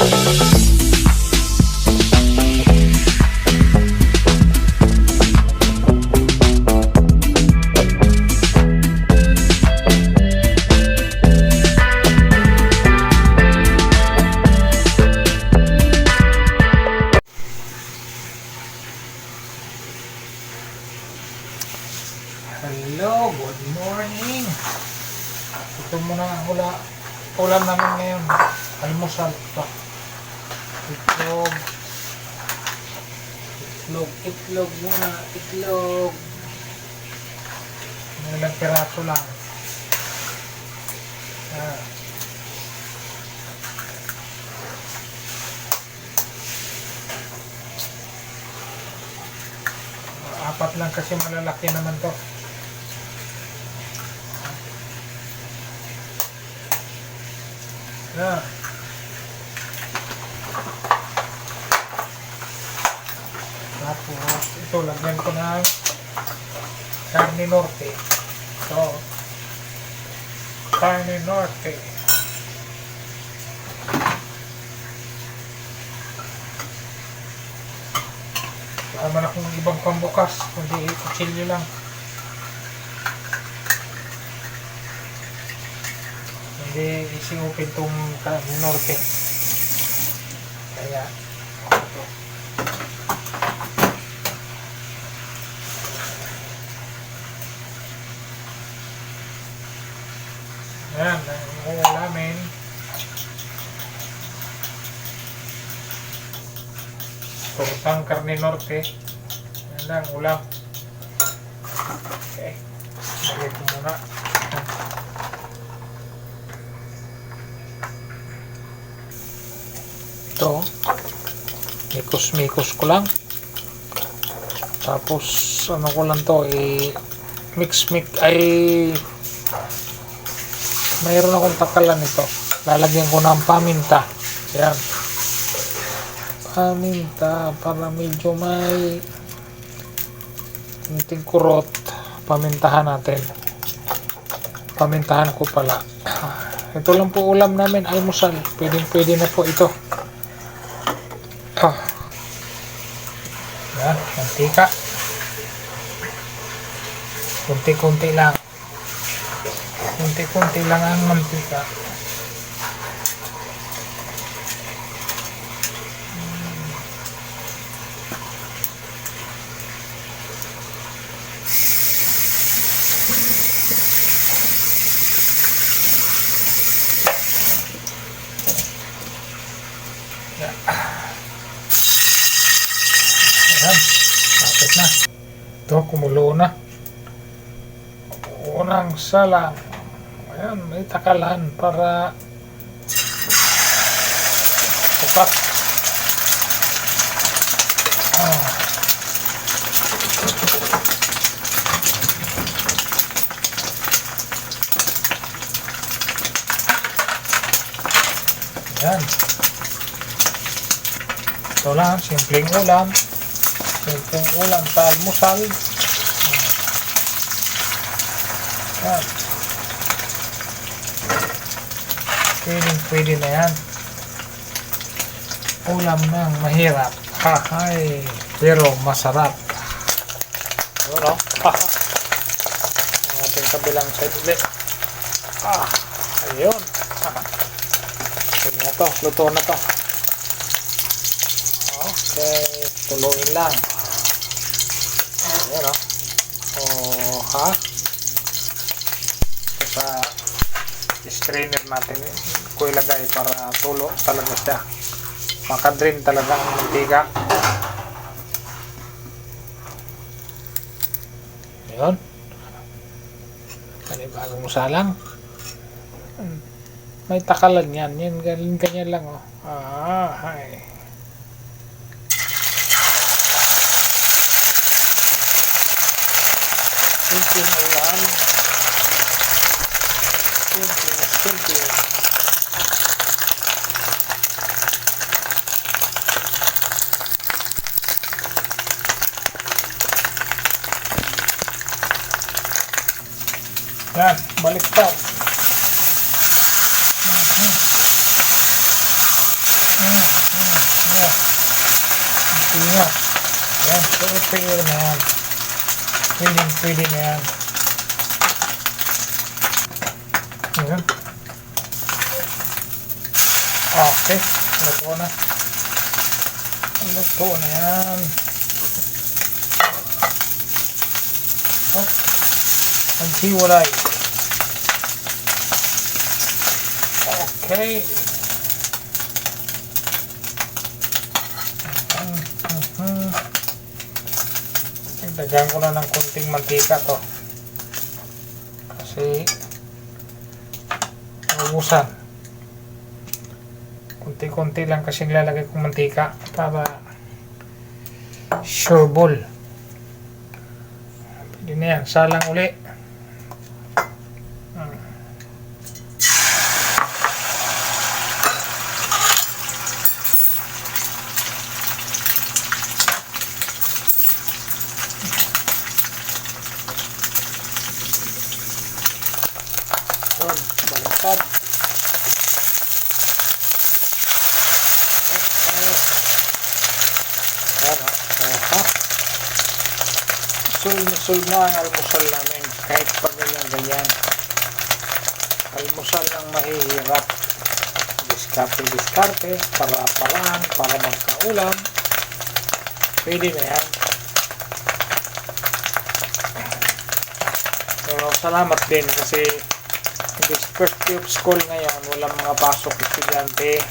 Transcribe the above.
Hello, good morning. Ito muna ang ulam namin ngayon. Almusal ito. Itlog muna. Itlog. Ilang piraso lang. Apat lang kasi malalaki naman to. Yan. Tapos ito, lagyan ko ng carne norte. Ito, carne norte. Wala man akong ibang pambukas, kundi kutsilyo lang. Hindi isi-open itong carne norte. Kaya ito. Ayan, ang namin. Tortang carne norte. Ayan lang, ulam. Okay. Balik ko muna. Ito, mikos-mikos ko lang. Tapos, ano ko lang to, mix ay mayroon akong takalan ito. Lalagyan ko ng paminta. Ayan. Paminta para medyo may kunting kurot. Pamintahan natin. Pamintahan ko pala. Ito lang po ulam namin, almusal. Pwede na po ito. Yan, mantika. Kunti-kunti lang. Kunti-kunti lang ang mantika. Yan. Ayan, lapit na. Ito, kumulo na. Unang salang. Ayan, may takalan para sapat. Ayan. Ito lang, simpleng ulam. Simpleng ulam sa almusal. Yan. Pwede na yan. Ulam ng mahirap. Hahay. Pero masarap. Yun o. Ang ating kabilang side ulit. Ayun. Yun na to. Luto na to. Okay. Tuluin lang. Ayan o. Sa strainer natin ko ilagay para tulo talaga siya. Makadrain talaga ang mantika. Ayan. Panibagong salang. May takalan yan. Yan, ganyan lang o. Hay. Simpleng ulam. Simple. Yan, baliktad. nyo. Yan, tuyo na yan. Pwede na yan. Ayan. Okay, luto na. Luto na yan. Hop. Maghiwalay. Okay. Dagdagan ko na ng kunting mantika to. Kasi naubusan. Kunti-kunti lang kasing lalagay kong mantika para sure ball. Pwede na yan. Salang uli. Yun, baliktad. Sul na ang almusal namin kahit pa ganyan. Almusal ang mahihirap. Diskarte, para-paraan, para magkaulam. Pwede na yan. Pero salamat din kasi this first day of school ngayon, walang mga pasok estudyante.